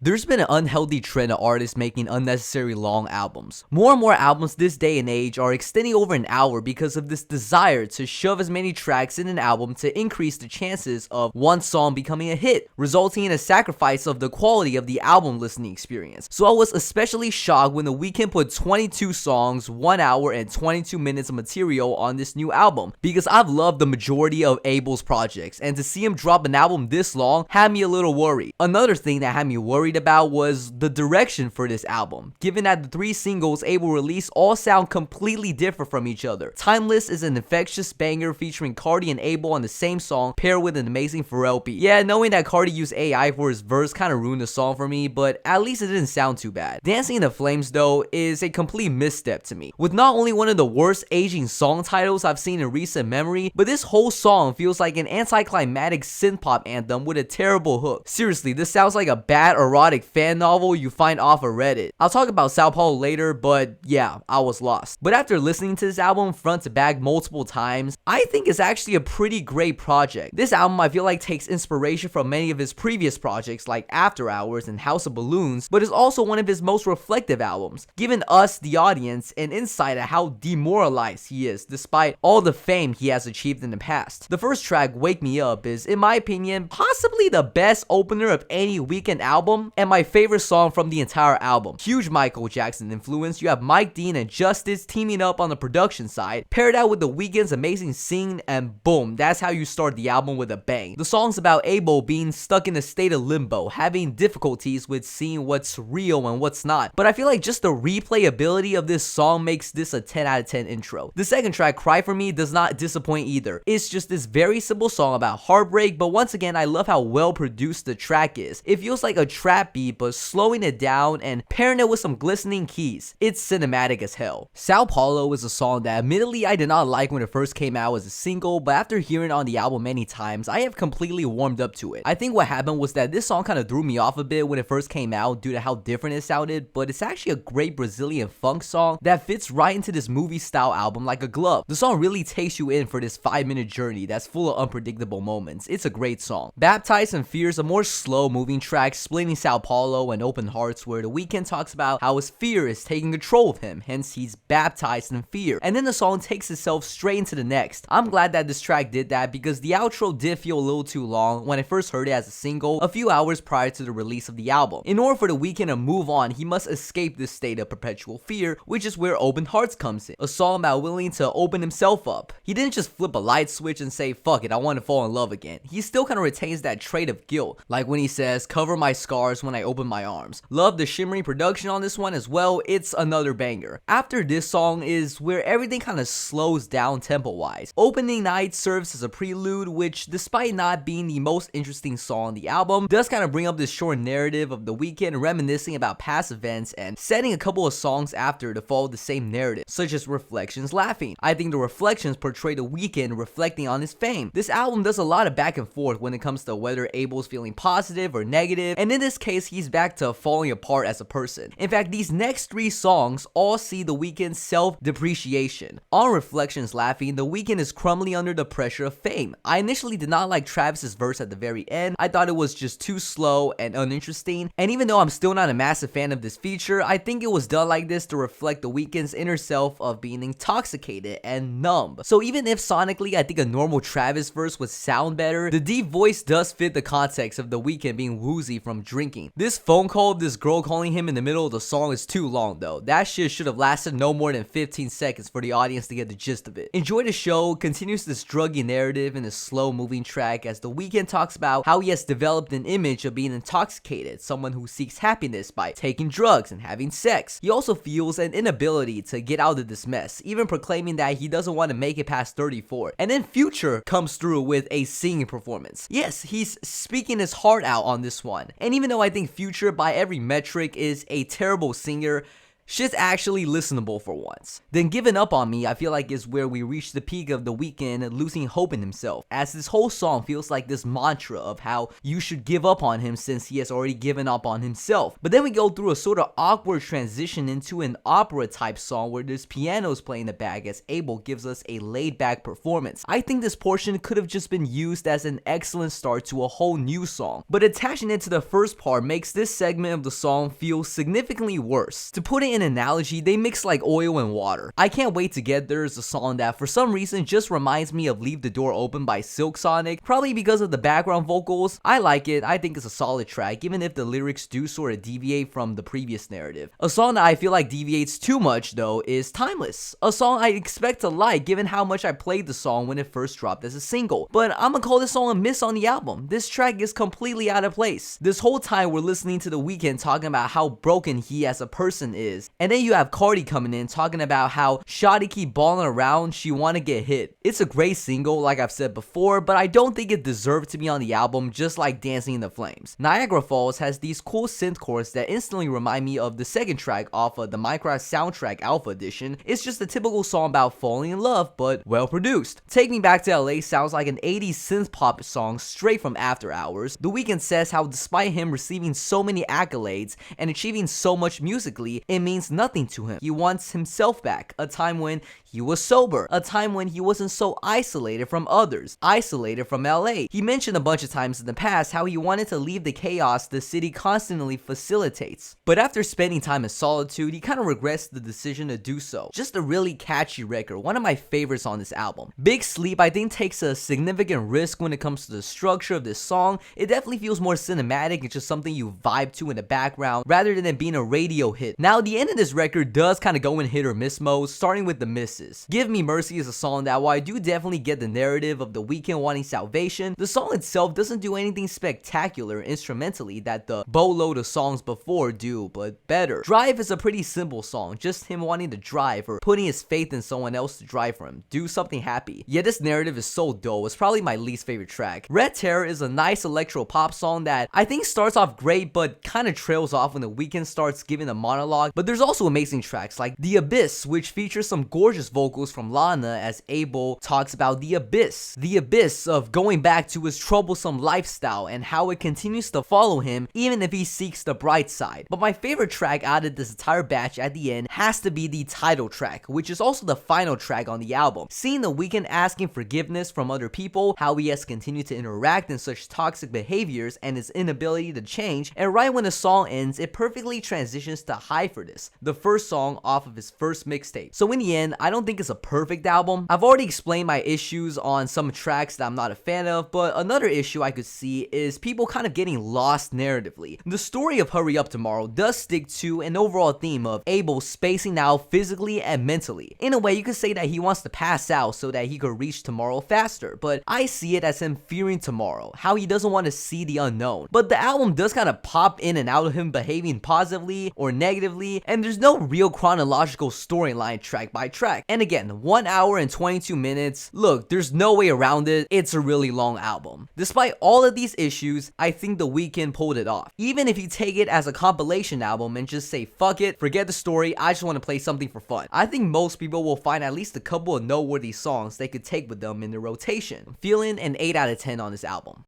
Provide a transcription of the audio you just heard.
There's been an unhealthy trend of artists making unnecessarily long albums. More and more albums this day and age are extending over an hour because of this desire to shove as many tracks in an album to increase the chances of one song becoming a hit, resulting in a sacrifice of the quality of the album listening experience. So I was especially shocked when The Weeknd put 22 songs, 1 hour and 22 minutes of material on this new album, because I've loved the majority of Abel's projects, and to see him drop an album this long had me a little worried. Another thing that had me worried about was the direction for this album, given that the 3 singles Abel released all sound completely different from each other. Timeless is an infectious banger featuring Cardi and Abel on the same song, paired with an amazing Pharrell beat. Yeah, knowing that Cardi used AI for his verse kinda ruined the song for me, but at least it didn't sound too bad. Dancing in the Flames though is a complete misstep to me, with not only one of the worst aging song titles I've seen in recent memory, but this whole song feels like an anticlimactic synth-pop anthem with a terrible hook. Seriously, this sounds like a bad erotic fan novel you find off of Reddit. I'll talk about Sao Paulo later, but yeah, I was lost. But after listening to this album front to back multiple times, I think it's actually a pretty great project. This album I feel like takes inspiration from many of his previous projects like After Hours and House of Balloons, but is also one of his most reflective albums, giving us, the audience, an insight of how demoralized he is despite all the fame he has achieved in the past. The first track, Wake Me Up, is, in my opinion, possibly the best opener of any Weeknd album, and my favorite song from the entire album. Huge Michael Jackson influence. You have Mike Dean and Justice teaming up on the production side, paired out with The Weeknd's amazing singing, and boom, that's how you start the album with a bang. The song's about Abel being stuck in a state of limbo, having difficulties with seeing what's real and what's not, but I feel like just the replayability of this song makes this a 10 out of 10 intro. The second track, Cry For Me, does not disappoint either. It's just this very simple song about heartbreak, but once again, I love how well produced the track is. It feels like a trap beat, but slowing it down and pairing it with some glistening keys. It's cinematic as hell. Sao Paulo is a song that admittedly I did not like when it first came out as a single, but after hearing it on the album many times, I have completely warmed up to it. I think what happened was that this song kind of threw me off a bit when it first came out due to how different it sounded, but it's actually a great Brazilian funk song that fits right into this movie style album like a glove. The song really takes you in for this 5-minute journey that's full of unpredictable moments. It's a great song. Baptized and Fear is a more slow moving track splitting Sao Paulo and Open Hearts, where The Weeknd talks about how his fear is taking control of him, hence he's baptized in fear, and then the song takes itself straight into the next. I'm glad that this track did that because the outro did feel a little too long when I first heard it as a single a few hours prior to the release of the album. In order for The Weeknd to move on, he must escape this state of perpetual fear, which is where Open Hearts comes in, a song about willing to open himself up. He didn't just flip a light switch and say, fuck it, I want to fall in love again. He still kind of retains that trait of guilt, like when he says, cover my scars when I open my arms. Love the shimmery production on this one as well. It's another banger. After this song is where everything kind of slows down tempo wise. Opening Night serves as a prelude, which despite not being the most interesting song on the album, does kind of bring up this short narrative of The Weeknd reminiscing about past events and setting a couple of songs after to follow the same narrative, such as Reflections Laughing. I think the Reflections portray The Weeknd reflecting on his fame. This album does a lot of back and forth when it comes to whether Abel's feeling positive or negative, and in this case he's back to falling apart as a person. In fact, these next 3 songs all see The Weeknd's self-depreciation. On Reflections Laughing, The Weeknd is crumbling under the pressure of fame. I initially did not like Travis's verse at the very end. I thought it was just too slow and uninteresting, and even though I'm still not a massive fan of this feature, I think it was done like this to reflect The Weeknd's inner self of being intoxicated and numb. So even if sonically I think a normal Travis verse would sound better, the deep voice does fit the context of The Weeknd being woozy from drinking. This phone call of this girl calling him in the middle of the song is too long though. That shit should have lasted no more than 15 seconds for the audience to get the gist of it. Enjoy the show continues this druggy narrative in a slow moving track as The Weeknd talks about how he has developed an image of being intoxicated, someone who seeks happiness by taking drugs and having sex. He also feels an inability to get out of this mess, even proclaiming that he doesn't want to make it past 34. And then Future comes through with a singing performance. Yes, he's speaking his heart out on this one. And even though I think Future by every metric is a terrible singer, Shit's actually listenable for once. Then Giving Up on Me I feel like is where we reach the peak of The Weeknd losing hope in himself, as this whole song feels like this mantra of how you should give up on him since he has already given up on himself. But then we go through a sort of awkward transition into an opera type song where there's pianos playing the back as Abel gives us a laid back performance. I think this portion could have just been used as an excellent start to a whole new song, but attaching it to the first part makes this segment of the song feel significantly worse. To put it in an analogy, they mix like oil and water. I Can't Wait to Get There is a song that for some reason just reminds me of Leave the Door Open by Silk Sonic, probably because of the background vocals. I like it, I think it's a solid track, even if the lyrics do sort of deviate from the previous narrative. A song that I feel like deviates too much though is Timeless, a song I expect to like given how much I played the song when it first dropped as a single, but I'm gonna call this song a miss on the album. This track is completely out of place. This whole time we're listening to The Weeknd talking about how broken he as a person is, and then you have Cardi coming in talking about how shawty keep balling around, she wanna get hit. It's a great single like I've said before, but I don't think it deserved to be on the album, just like Dancing in the Flames. Niagara Falls has these cool synth chords that instantly remind me of the second track off of the Minecraft soundtrack Alpha Edition. It's just a typical song about falling in love, but well produced. Take Me Back to LA sounds like an 80s synth pop song straight from After Hours. The Weeknd says how despite him receiving so many accolades and achieving so much musically, it means nothing to him. He wants himself back, a time when he was sober, a time when he wasn't so isolated from others, isolated from LA. He mentioned a bunch of times in the past how he wanted to leave the chaos the city constantly facilitates. But after spending time in solitude, he kind of regrets the decision to do so. Just a really catchy record, one of my favorites on this album. Big Sleep I think takes a significant risk when it comes to the structure of this song. It definitely feels more cinematic, it's just something you vibe to in the background rather than it being a radio hit. Now the end of this record does kind of go in hit or miss mode, starting with the misses. Give Me Mercy is a song that while I do definitely get the narrative of The Weeknd wanting salvation, the song itself doesn't do anything spectacular instrumentally that the boatload of songs before do, but better. Drive is a pretty simple song, just him wanting to drive or putting his faith in someone else to drive for him, do something happy. Yet this narrative is so dull, it's probably my least favorite track. Red Terror is a nice electro pop song that I think starts off great but kind of trails off when The Weeknd starts giving a monologue, but there's also amazing tracks like The Abyss, which features some gorgeous vocals from Lana as Abel talks about the abyss of going back to his troublesome lifestyle and how it continues to follow him even if he seeks the bright side. But my favorite track out of this entire batch at the end has to be the title track, which is also the final track on the album. Seeing The Weeknd asking forgiveness from other people, how he has continued to interact in such toxic behaviors and his inability to change, and right when the song ends, it perfectly transitions to High for This, the first song off of his first mixtape. So in the end, I don't think it's a perfect album. I've already explained my issues on some tracks that I'm not a fan of, but another issue I could see is people kind of getting lost narratively. The story of Hurry Up Tomorrow does stick to an overall theme of Abel spacing out physically and mentally. In a way, you could say that he wants to pass out so that he could reach tomorrow faster, but I see it as him fearing tomorrow, how he doesn't want to see the unknown. But the album does kind of pop in and out of him behaving positively or negatively, and there's no real chronological storyline track by track. And again, 1 hour and 22 minutes. Look, there's no way around it. It's a really long album. Despite all of these issues, I think The Weeknd pulled it off. Even if you take it as a compilation album and just say, fuck it, forget the story, I just want to play something for fun, I think most people will find at least a couple of noteworthy songs they could take with them in their rotation. I'm feeling an 8 out of 10 on this album.